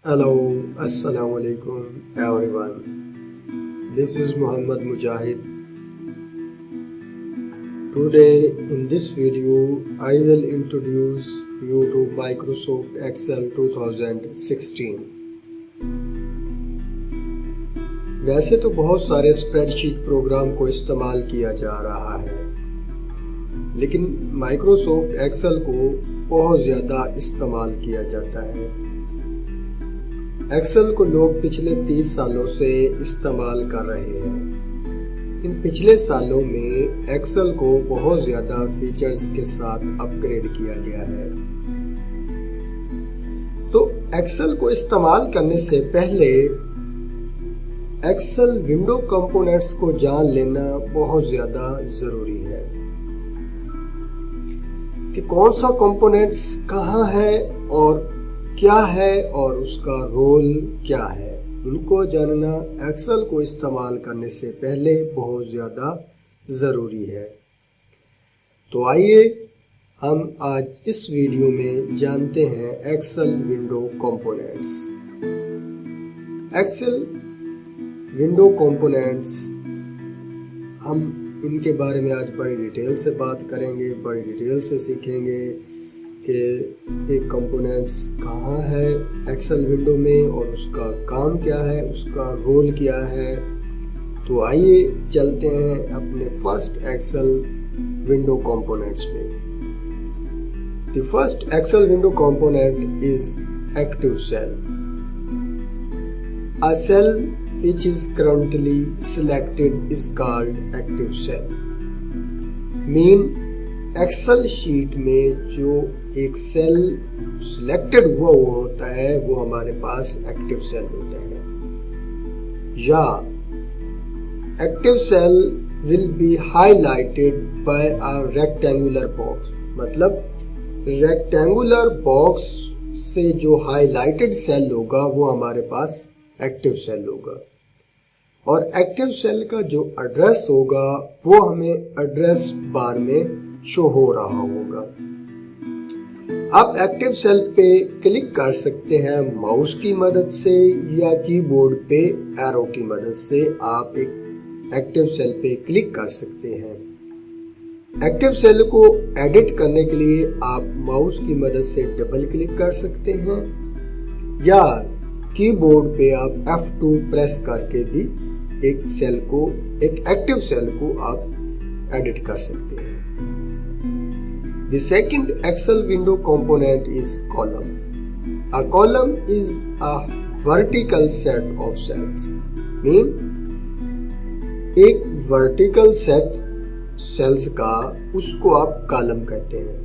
Hello, Assalamu alaikum everyone. This is Muhammad Mujahid. Today in this video I will introduce you to Microsoft Excel 2016. वैसे तो बहुत सारे spreadsheet programme को इस्तेमाल किया जा रहा है, लेकिन माइक्रोसॉफ्ट एक्सेल को बहुत ज़्यादा इस्तेमाल किया जाता है। एक्सेल को लोग पिछले 30 सालों से इस्तेमाल कर रहे हैं। इन पिछले सालों में एक्सेल को बहुत ज़्यादा फीचर्स के साथ अपग्रेड किया गया है। तो एक्सेल को इस्तेमाल करने से पहले एक्सेल विंडो कंपोनेंट्स को जान लेना बहुत ज़्यादा ज़रूरी है कि कौन सा कंपोनेंट्स कहाँ है और क्या है और उसका रोल क्या है। इनको जानना एक्सेल को इस्तेमाल करने से पहले बहुत ज़्यादा ज़रूरी है। तो आइए हम आज इस वीडियो में जानते हैं Excel window components. Excel window components हम इनके बारे में आज बड़ी डिटेल से बात करेंगे, बड़ी डिटेल से सीखेंगे कि एक कंपोनेंट्स कहाँ है एक्सेल विंडो में और उसका काम क्या है, उसका रोल क्या है। तो आइए चलते हैं अपने फर्स्ट एक्सेल विंडो कंपोनेंट्स में। The first Excel window component is active cell. A cell which is currently selected is called active cell. Mean Excel sheet में जो एक सेल सिलेक्टेड हुआ होता है वो हमारे पास एक्टिव सेल होता है। या active cell will be highlighted by a rectangular box, मतलब रेक्टेंगुलर बॉक्स से जो हाईलाइटेड सेल होगा वो हमारे पास एक्टिव सेल होगा। और एक्टिव सेल का जो एड्रेस होगा वो हमें एड्रेस बार में शो हो रहा होगा। आप एक्टिव सेल पे क्लिक कर सकते हैं माउस की मदद से या कीबोर्ड पे एरो की मदद से आप एक एक्टिव सेल पे क्लिक कर सकते हैं। एक्टिव सेल को एडिट करने के लिए आप माउस की मदद से डबल क्लिक कर सकते हैं या कीबोर्ड पे आप F2 प्रेस करके भी एक एक्टिव सेल को आप एडिट कर सकते हैं। The second Excel window component is column. A column is a vertical set of cells. Mean एक vertical set cells का उसको आप कॉलम कहते हैं।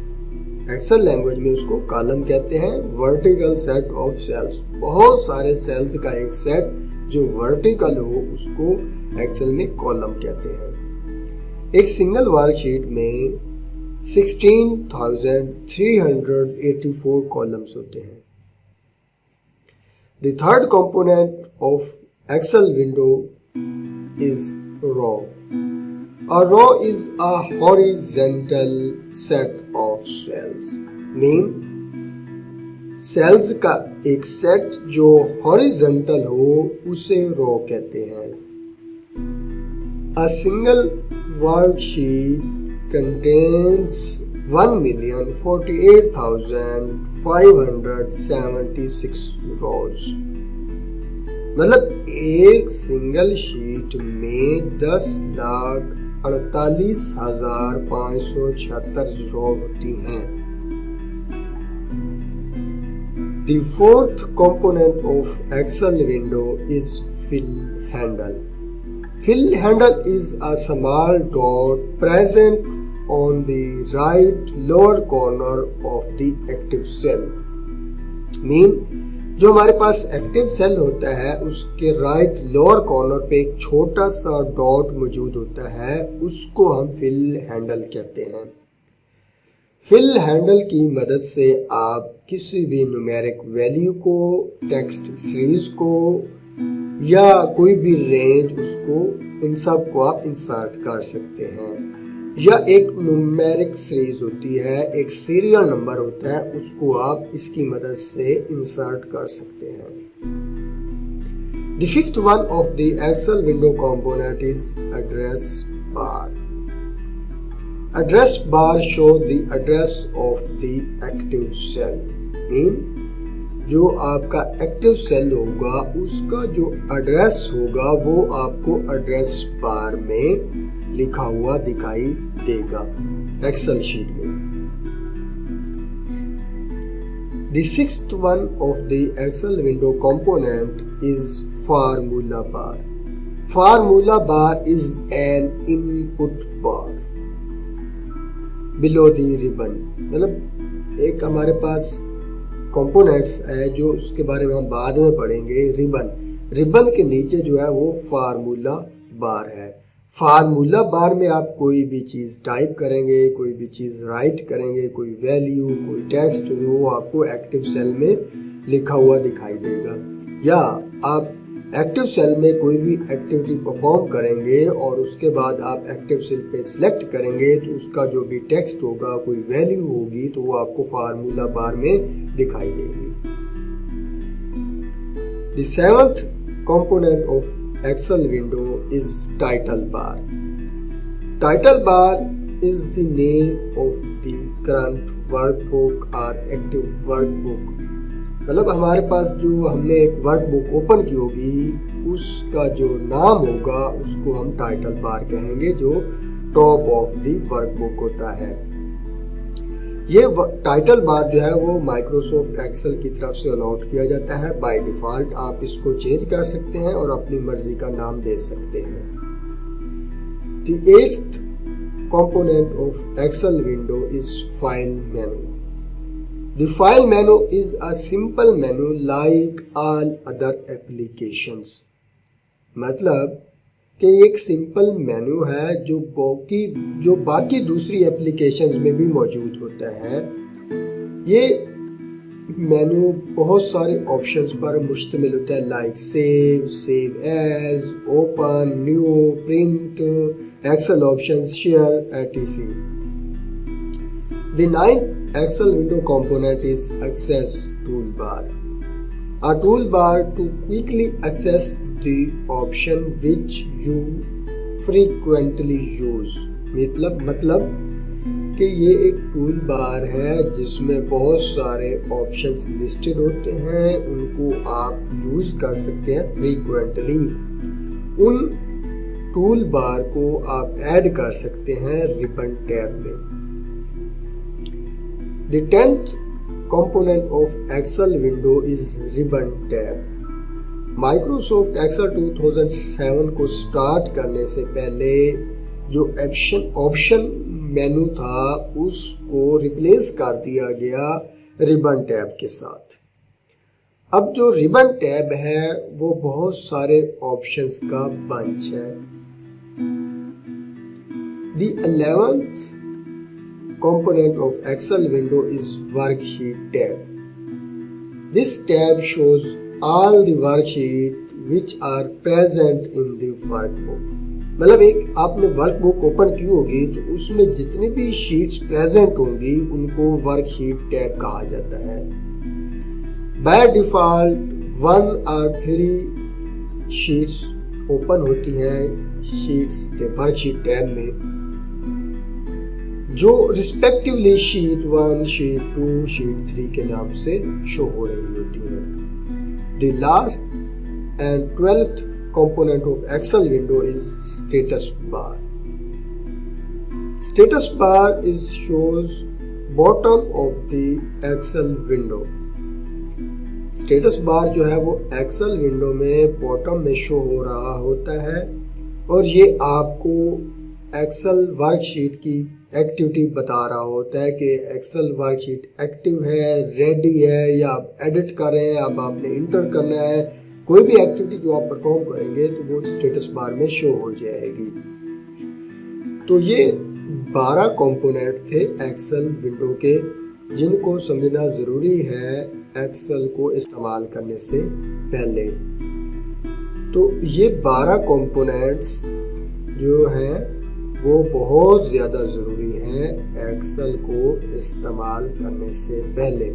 एक्सेल लैंग्वेज में उसको कॉलम कहते हैं। वर्टिकल सेट ऑफ सेल्स, बहुत सारे सेल्स का एक सेट जो वर्टिकल हो उसको एक्सेल में कॉलम कहते हैं। एक सिंगल वर्कशीट में 16,384 कॉलम्स होते हैं। The third component of Excel window is row. A row is a horizontal set of cells. Mean cells का एक सेट जो horizontal हो उसे row कहते हैं। A single worksheet contains 1,048,576 rows। मतलब एक सिंगल शीट में 10,48,576 रो होती हैं। The fourth component of Excel window is fill handle. Fill handle is a small dot present on the right lower corner of the active cell. Mean जो हमारे पास active cell होता है उसके राइट लोअर कॉर्नर पे एक छोटा सा dot मौजूद होता है, उसको हम फिल हैंडल कहते हैं। फिल हैंडल की मदद से आप किसी भी न्यूमेरिक वैल्यू को, टेक्स्ट सीरीज को या कोई भी रेंज उसको इन सब को आप इंसर्ट कर सकते हैं। या एक न्यूमेरिक सीरीज होती है, एक सीरियल नंबर होता है, उसको आप इसकी मदद से इंसर्ट कर सकते हैं। The fifth one of the Excel window component is address bar. Address bar show the address of the active cell. Mean जो आपका एक्टिव सेल होगा उसका जो एड्रेस होगा वो आपको एड्रेस बार में लिखा हुआ दिखाई देगा एक्सेल शीट में। The sixth one of the Excel window component is formula bar. Formula bar is an input bar below the ribbon. मतलब एक हमारे पास कंपोनेंट्स है जो उसके बारे में हम बाद में पढ़ेंगे। रिबन के नीचे जो है वो फार्मूला बार है। फार्मूला बार में आप कोई भी चीज़ टाइप करेंगे, कोई भी चीज़ राइट करेंगे, कोई वैल्यू, कोई टेक्स्ट जो वो आपको एक्टिव सेल में लिखा हुआ दिखाई देगा। या आप एक्टिव सेल में कोई भी एक्टिविटी परफॉर्म करेंगे और उसके बाद आप एक्टिव सेल पे सिलेक्ट करेंगे तो उसका जो भी टेक्स्ट होगा, कोई वैल्यू होगी तो वो आपको फार्मूला बार में दिखाई देगी। The seventh component of Excel window is title bar. Title bar is the name of the current workbook or active workbook. मतलब हमारे पास जो हमने एक वर्कबुक ओपन की होगी उसका जो नाम होगा उसको हम टाइटल बार कहेंगे, जो टॉप ऑफ द वर्कबुक होता है। ये टाइटल बार जो है वो माइक्रोसॉफ्ट एक्सेल की तरफ से अलॉट किया जाता है बाय डिफॉल्ट। आप इसको चेंज कर सकते हैं और अपनी मर्जी का नाम दे सकते हैं। The eighth component of Excel window is file menu. The file menu is a simple menu like all other applications. मतलब कि एक सिंपल मेन्यू है जो बाकी दूसरी एप्लीकेशंस में भी मौजूद होता है। ये मेन्यू बहुत सारे ऑप्शंस पर मुश्तमिल होता है like save as, open, new, print, Excel options, share, etc. The ninth Excel window component is access toolbar. A toolbar to quickly access the option which you frequently use. मतलब कि ये एक टूल बार है जिसमें बहुत सारे options listed होते हैं, उनको आप यूज कर सकते हैं फ्रीक्वेंटली। उन टूल बार को आप ऐड कर सकते हैं रिबन टैब में। The 10th component of Excel window is ribbon tab. Microsoft Excel 2007 को स्टार्ट करने से पहले जो ऑप्शन मेनू था उसको रिप्लेस कर दिया गया रिबन टैब के साथ। अब जो रिबन टैब है वो बहुत सारे ऑप्शंस का बंच है। The 11th component of Excel window is worksheet tab. This tab shows all the worksheet which are present in the workbook. मतलब एक आपने वर्कबुक ओपन की होगी तो उसमें जितनी भी शीट्स प्रेजेंट होंगी उनको वर्कशीट टैब कहा जाता है। बाय डिफॉल्ट 1 और 3 शीट्स ओपन होती हैं वर्कशीट टैब में, जो रिस्पेक्टिवली शीट 1, शीट 2, शीट 3 के नाम से शो हो रही होती है। The last and 12th component of Excel window is status bar. Status bar is shows bottom of the Excel window. Status bar जो है वो Excel विंडो में बॉटम में शो हो रहा होता है और ये आपको एक्सेल वर्कशीट की एक्टिविटी बता रहा होता है कि एक्सेल वर्कशीट एक्टिव है, रेडी है, या आप एडिट कर रहे हैं, अब आपने इंटर करना है। कोई भी एक्टिविटी जो आप परफॉर्म करेंगे तो वो स्टेटस बार में शो हो जाएगी। तो ये 12 कंपोनेंट थे एक्सेल विंडो के जिनको समझना ज़रूरी है एक्सेल को इस्तेमाल करने से पहले। तो ये 12 कंपोनेंट्स जो हैं वो बहुत ज़्यादा ज़रूरी हैं एक्सेल को इस्तेमाल करने से पहले।